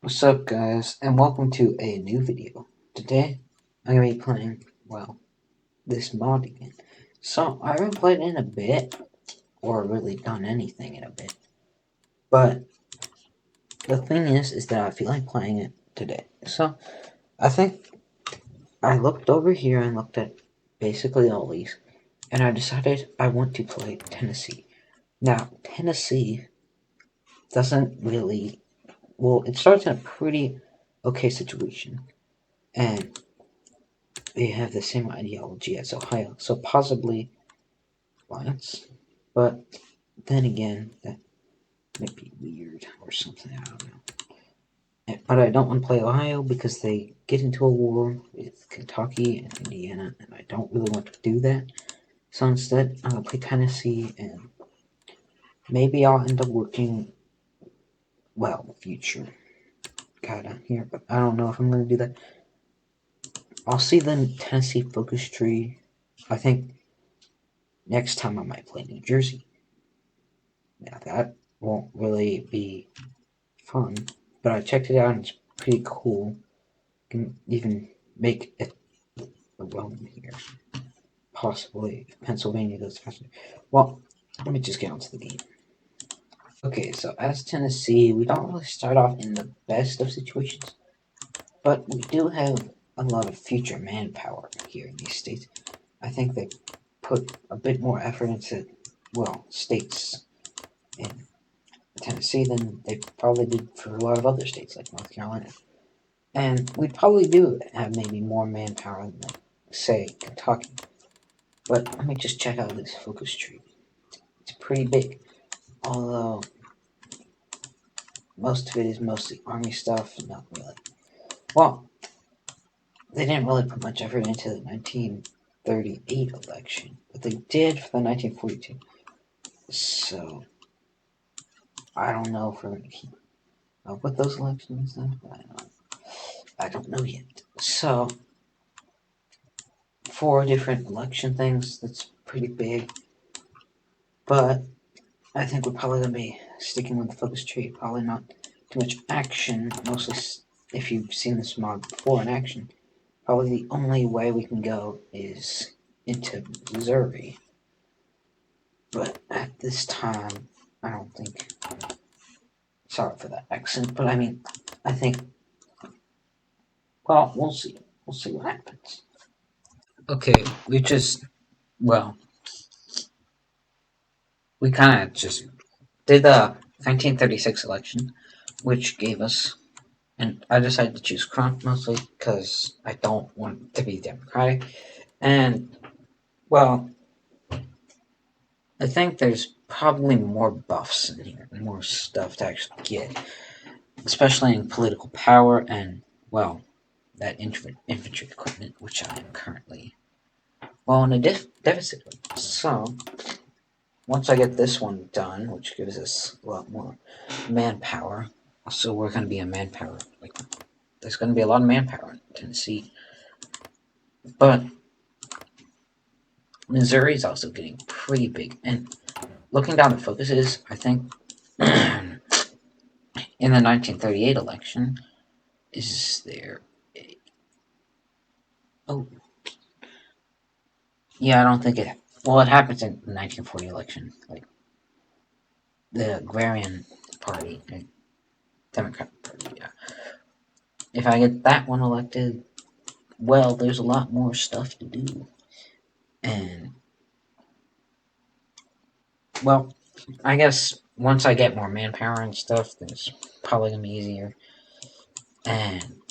What's up, guys, and welcome to a new video. Today, I'm going to be playing, this mod again. So, I haven't played in a bit, or really done anything in a bit, but the thing is that I feel like playing it today. So, I think I looked over here and looked at basically all these, and I decided I want to play Tennessee. Now, Tennessee doesn't really, it starts in a pretty okay situation, and they have the same ideology as Ohio, so possibly alliance. But then again, that might be weird or something. I don't know. But I don't want to play Ohio because they get into a war with Kentucky and Indiana, and I don't really want to do that. So instead, I'm gonna play Tennessee, and maybe I'll end up working future kinda here, but I don't know if I'm gonna do that. I'll see the Tennessee focus tree. I think next time I might play New Jersey. Now that won't really be fun, but I checked it out and it's pretty cool. You can even make it a Rome here. Possibly if Pennsylvania goes faster. Well, let me just get onto the game. Okay, so as Tennessee, we don't really start off in the best of situations, but we do have a lot of future manpower here in these states. I think they put a bit more effort into, states in Tennessee than they probably did for a lot of other states like North Carolina. And we probably do have maybe more manpower than, say, Kentucky. But let me just check out this focus tree. It's pretty big, although most of it is mostly army stuff, not really. Well, they didn't really put much effort into the 1938 election, but they did for the 1942. So, I don't know if we're going to keep up with those elections then. I don't know yet. So, 4 different election things, that's pretty big. But I think we're probably going to be sticking with the focus tree. Probably not too much action. Mostly, if you've seen this mod before in action, probably the only way we can go is into Missouri. But at this time, I don't think. Sorry for that accent, but I mean, I think. Well, we'll see. We'll see what happens. Okay, well, we kind of just did the 1936 election, which gave us. And I decided to choose Crump mostly because I don't want it to be Democratic. And, well, I think there's probably more buffs in here, more stuff to actually get, especially in political power and, that infantry equipment, which I am currently, in a deficit with. So, once I get this one done, which gives us a lot more manpower, also we're going to be a manpower, there's going to be a lot of manpower in Tennessee. But Missouri is also getting pretty big. And looking down the focuses, I think in the 1938 election, is there a. Oh. Yeah, I don't think it. Well, it happens in the 1940 election. Like, the Agrarian Party, Democratic Party, yeah. If I get that one elected, there's a lot more stuff to do. And, I guess once I get more manpower and stuff, then it's probably going to be easier. And,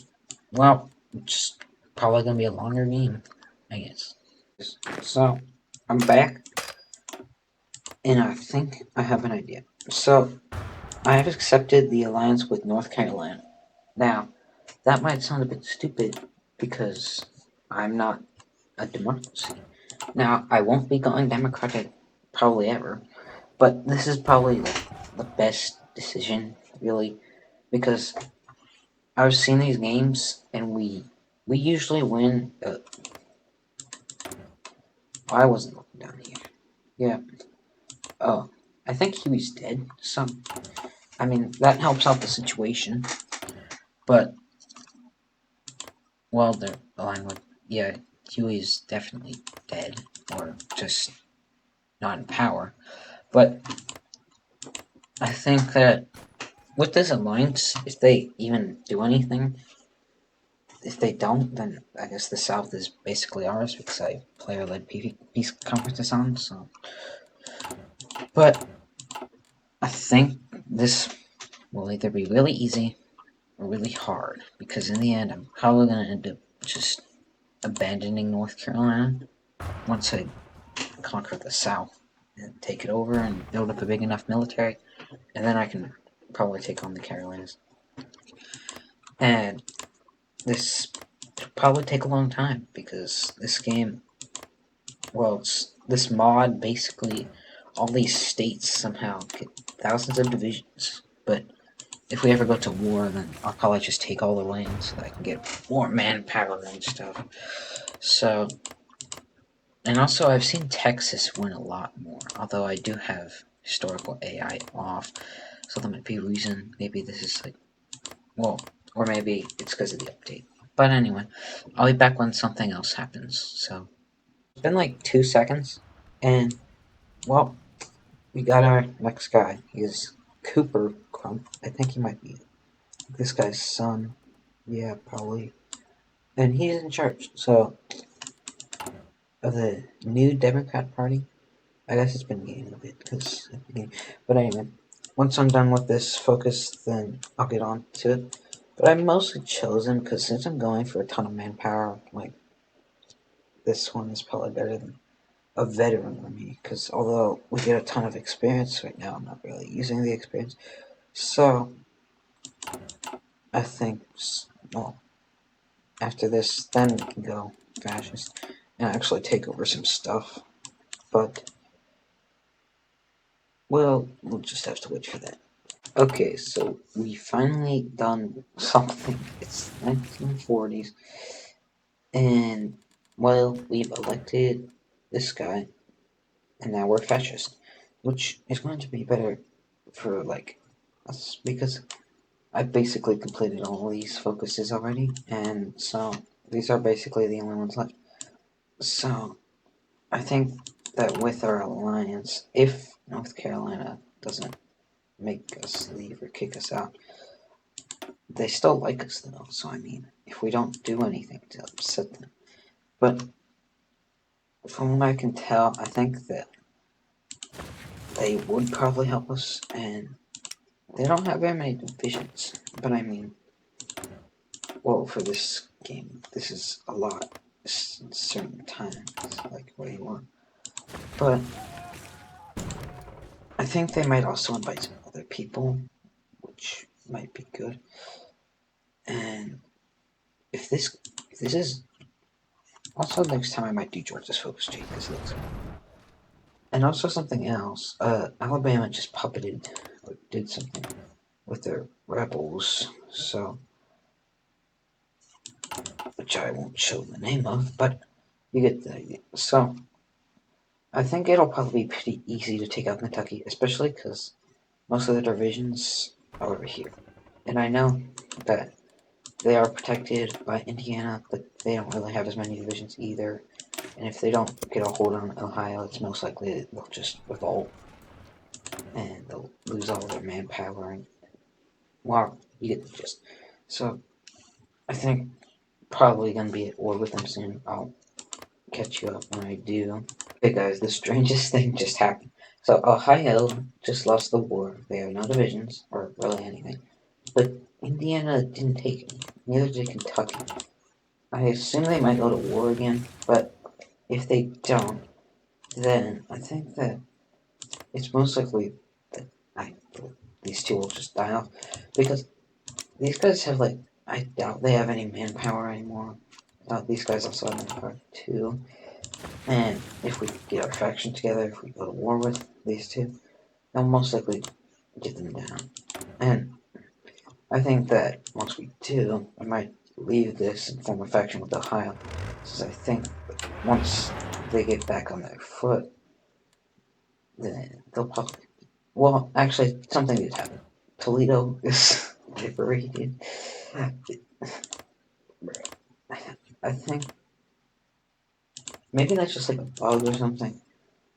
it's probably going to be a longer game, I guess. So, I'm back, and I think I have an idea. So, I have accepted the alliance with North Carolina. Now, that might sound a bit stupid, because I'm not a democracy. Now, I won't be going Democratic probably ever, but this is probably the best decision, really, because I've seen these games, and we usually win. I wasn't looking down here. Yeah. Oh, I think Huey's dead. I mean, that helps out the situation. But, well, they're aligned with, yeah, Huey is definitely dead, or just not in power. But I think that with this alliance, if they even do anything, if they don't, then I guess the South is basically ours because I player-led peace conferences on. So, but I think this will either be really easy or really hard because in the end, I'm probably gonna end up just abandoning North Carolina once I conquer the South and take it over and build up a big enough military, and then I can probably take on the Carolinas. And this will probably take a long time because this game, well, it's this mod basically all these states somehow get thousands of divisions. But if we ever go to war, then I'll probably just take all the land so that I can get more manpower and stuff. So, and also I've seen Texas win a lot more, although I do have historical AI off, so that might be a reason. Maybe this is like, well, or maybe it's because of the update. But anyway, I'll be back when something else happens. So, it's been like 2 seconds, and, well, we got our next guy. He's Cooper Crump. I think he might be this guy's son. Yeah, probably. And he's in charge. So, of the new Democrat Party. I guess it's been gaining a bit because at the beginning. But anyway, once I'm done with this focus, then I'll get on to it. But I've mostly chosen because since I'm going for a ton of manpower, like this one is probably better than a veteran army. Because although we get a ton of experience right now, I'm not really using the experience. So I think, well, after this, then we can go fascist and actually take over some stuff. But we'll just have to wait for that. Okay, so we finally done something. It's 1940s, and well, we've elected this guy, and now we're fascist, which is going to be better for like us because I basically completed all these focuses already, and so these are basically the only ones left. So I think that with our alliance, if North Carolina doesn't make us leave or kick us out, they still like us though, so I mean, if we don't do anything to upset them. But from what I can tell, I think that they would probably help us, and they don't have very many divisions. But I mean, well, for this game, this is a lot certain times, like what do you want? But I think they might also invite some other people, which might be good. And if this is also next time I might do Georgia's focus tree because it looks good. And also something else, Alabama just puppeted or did something with their rebels, so which I won't show the name of, but you get the idea. So I think it'll probably be pretty easy to take out Kentucky, especially because most of the divisions are over here. And I know that they are protected by Indiana, but they don't really have as many divisions either. And if they don't get a hold on Ohio, it's most likely they'll just revolt and they'll lose all their manpower. And, well, you get the gist. So I think probably gonna be at war with them soon. I'll catch you up when I do. Hey guys, the strangest thing just happened. So Ohio just lost the war. They have no divisions, or really anything. But Indiana didn't take any. Neither did Kentucky. I assume they might go to war again, but if they don't, then I think that it's most likely that these two will just die off. Because these guys have like, I doubt they have any manpower anymore. These guys also have manpower too. And if we get our faction together, if we go to war with these two, they'll most likely get them down. And I think that once we do, I might leave this and form a faction with Ohio, since I think once they get back on their foot, then they'll probably. Well, actually, something did happen. Toledo is liberated, I think maybe that's just like a bug or something.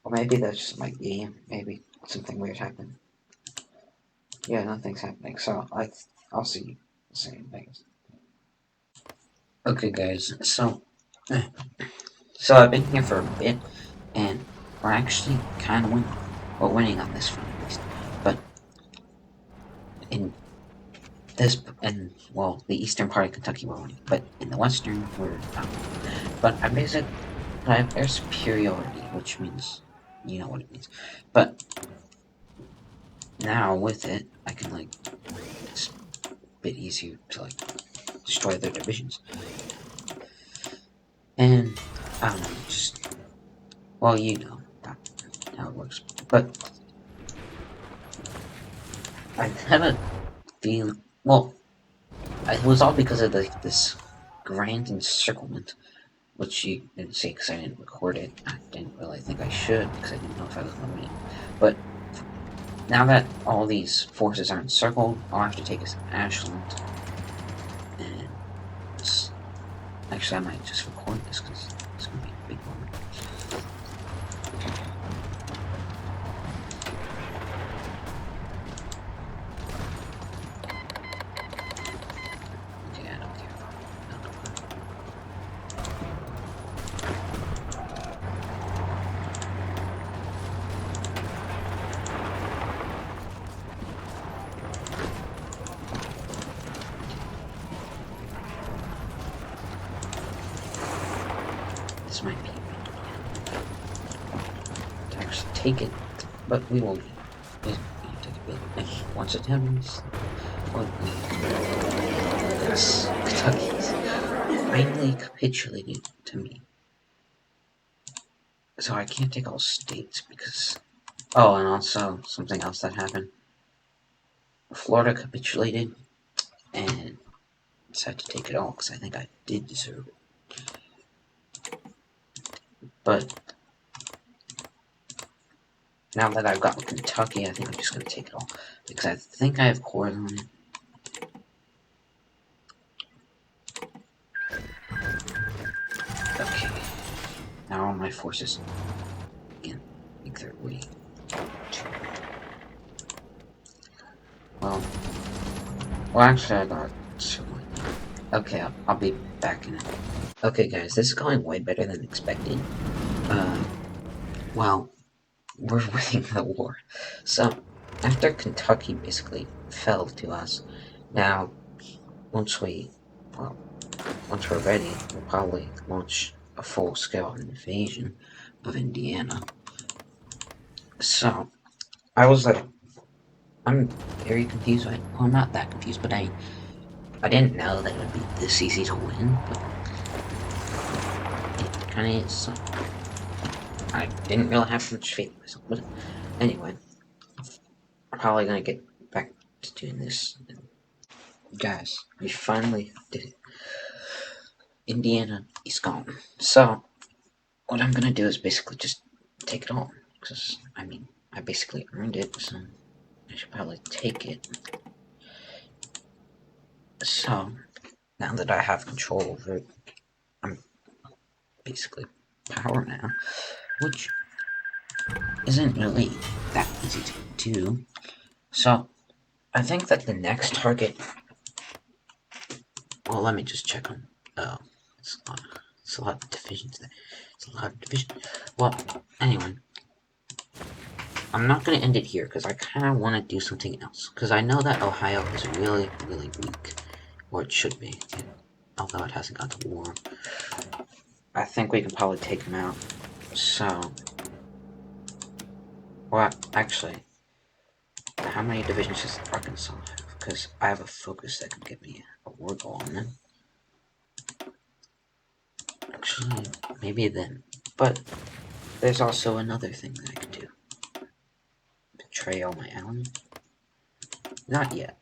Or maybe that's just my game. Maybe something weird happened. Yeah, nothing's happening. So I'll see you same things. Okay, guys. So I've been here for a bit, and we're actually kind of winning. We're winning on this front at least. But in well, the eastern part of Kentucky we're winning, but in the western we're not. But I have air superiority, which means you know what it means. But now with it, I can like it's a bit easier to like destroy their divisions. And I don't know, just well, you know how it works. But I have a feeling. Well, it was all because of this grand encirclement, which you didn't see because I didn't record it. I didn't really think I should because I didn't know if I was going to win. But now that all these forces are encircled, all I have to take is Ashland. And actually, I might just record this because it's going to be a big one. Okay, I don't care. This might be to actually take it, but we will take it big. Once it happens, yes, Kentucky's finally capitulated to me. So I can't take all states because. Oh, and also something else that happened. Florida capitulated and decided to take it all because I think I did deserve it. But now that I've got Kentucky, I think I'm just going to take it all because I think I have cores on it. Okay, now all my forces can make their way. Well, actually, I got someone. Okay, I'll be back in it. Okay, guys, this is going way better than expected. Well, we're winning the war. So, after Kentucky basically fell to us, now, once we're ready, we'll probably launch a full-scale invasion of Indiana. So, I was like, I'm very confused. Well, I'm not that confused, but I didn't know that it would be this easy to win, but it kind of is. So I didn't really have much faith in myself, but anyway, I'm probably gonna get back to doing this. Guys, we finally did it. Indiana is gone. So, what I'm gonna do is basically just take it all. Because, I mean, I basically earned it, so I should probably take it. So, now that I have control over it, I'm basically power now, which isn't really that easy to do. So, I think that the next target. Well, let me just check on. Oh, it's a lot of divisions there. It's a lot of division. Well, anyway, I'm not gonna end it here because I kind of want to do something else. Because I know that Ohio is really, really weak, or it should be, although it hasn't gone to war. I think we can probably take them out. So, well, actually, how many divisions does Arkansas have? Because I have a focus that can give me a war goal on them. Actually, maybe then. But there's also another thing that I could do. Betray all my allies? Not yet.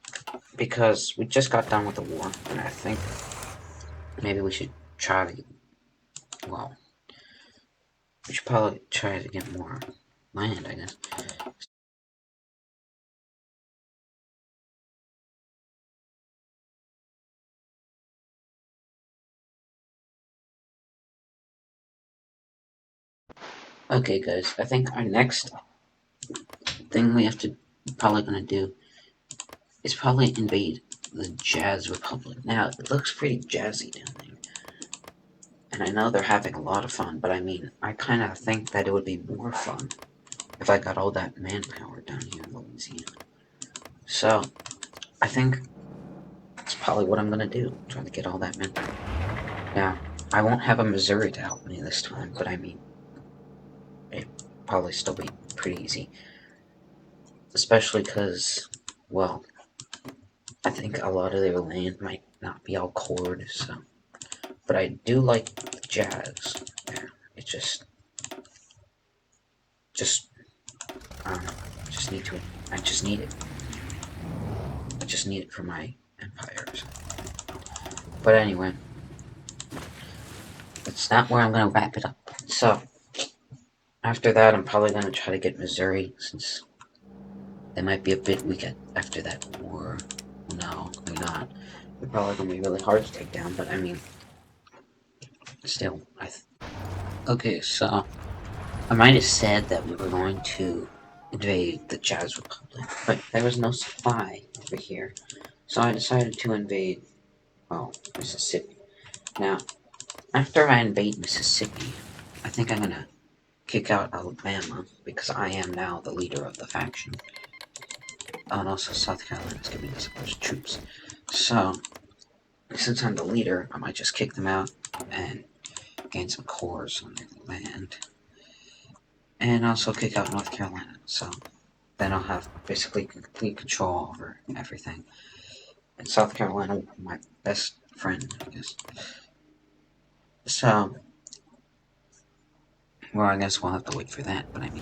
Because we just got done with the war, and I think maybe we should try to. Well, we should probably try to get more land, I guess. Okay, guys, I think our next thing we have to probably gonna do is probably invade the Jazz Republic. Now, it looks pretty jazzy down there. And I know they're having a lot of fun, but I mean, I kind of think that it would be more fun if I got all that manpower down here in Louisiana. So, I think that's probably what I'm gonna do, try to get all that manpower. Now, I won't have a Missouri to help me this time, but I mean, it'd probably still be pretty easy. Especially because, well, I think a lot of their land might not be all cored, so. But I do like the Jazz there. It just, I don't know, just need to, I just need it. I just need it for my empires. But anyway, that's not where I'm gonna wrap it up. So, after that, I'm probably gonna try to get Missouri, since they might be a bit weak after that war. No, they're not. They're probably gonna be really hard to take down, but I mean, still, okay, so I might have said that we were going to invade the Jazz Republic, but there was no supply over here, so I decided to invade, well, Mississippi. Now, after I invade Mississippi, I think I'm gonna kick out Alabama, because I am now the leader of the faction. Oh, and also South Carolina's giving us a bunch of troops. So, since I'm the leader, I might just kick them out and gain some cores on their land. And also kick out North Carolina, so then I'll have basically complete control over everything. And South Carolina, my best friend, I guess. So, well, I guess we'll have to wait for that, but I mean.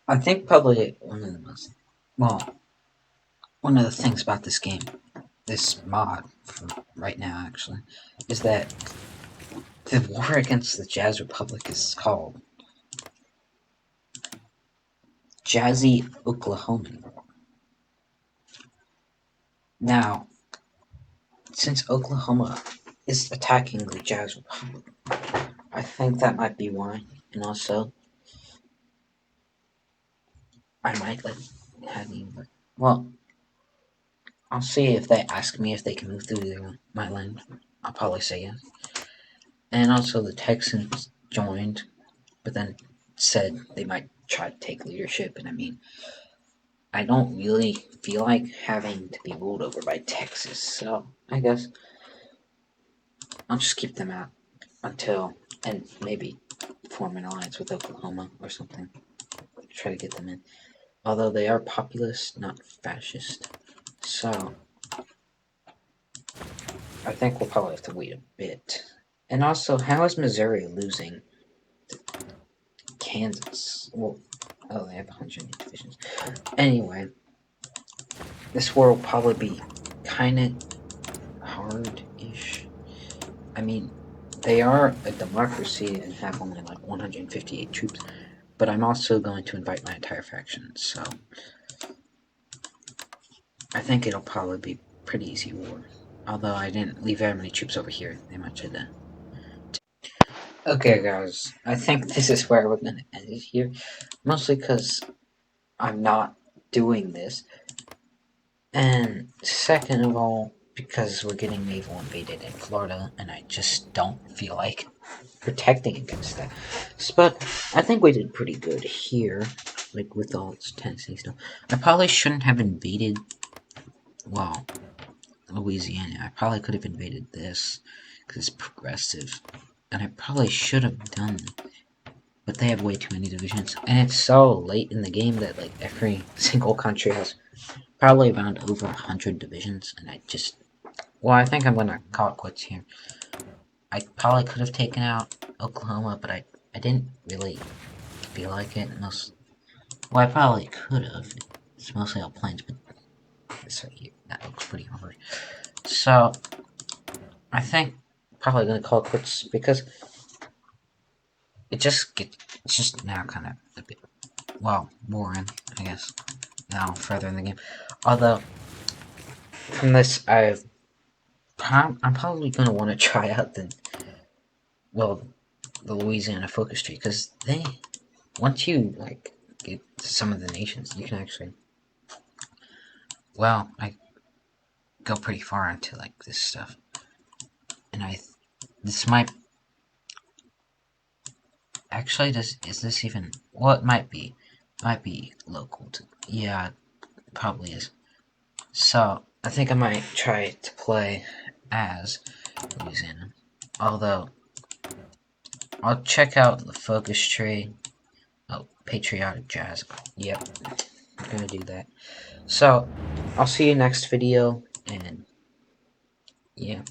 I think probably one of the most, well, one of the things about this game, this mod, for right now actually, is that the war against the Jazz Republic is called Jazzy Oklahoman. Now, since Oklahoma is attacking the Jazz Republic, I think that might be why. And also, I might let having, well, I'll see if they ask me if they can move through my land. I'll probably say yes. And also, the Texans joined, but then said they might try to take leadership. And I mean, I don't really feel like having to be ruled over by Texas, so I guess I'll just keep them out until, and maybe form an alliance with Oklahoma or something. Try to get them in. Although they are populist, not fascist. So, I think we'll probably have to wait a bit. And also, how is Missouri losing Kansas? Well, oh, they have 108 divisions. Anyway, this war will probably be kind of hard-ish. I mean, they are a democracy and have only like 158 troops, but I'm also going to invite my entire faction, so I think it'll probably be pretty easy war. Although I didn't leave very many troops over here, they might have done. Okay, guys, I think this is where we're gonna end it here. Mostly because I'm not doing this. And second of all, because we're getting naval invaded in Florida, and I just don't feel like protecting against that. But I think we did pretty good here, like with all this Tennessee stuff. I probably shouldn't have invaded, well, Louisiana. I probably could have invaded this, because it's progressive. And I probably should have done that. But they have way too many divisions. And it's so late in the game that like every single country has probably around over 100 divisions. And I just, well, I think I'm gonna call it quits here. I probably could have taken out Oklahoma, but I didn't really feel like it. Well, I probably could have. It's mostly all plains, but So yeah, that looks pretty hard. So I think probably gonna call it quits because it's just now kind of a bit, well, boring, I guess, now further in the game. Although from this I'm probably gonna want to try out the Louisiana focus tree, because once you like get to some of the nations, you can actually, well, I go pretty far into like this stuff, and this might actually, is this even, well, it might be local to, yeah, it probably is. So I think I might try to play as Louisiana, although I'll check out the focus tree. Oh, patriotic jazz. Yep, I'm gonna do that. So I'll see you next video, and yeah.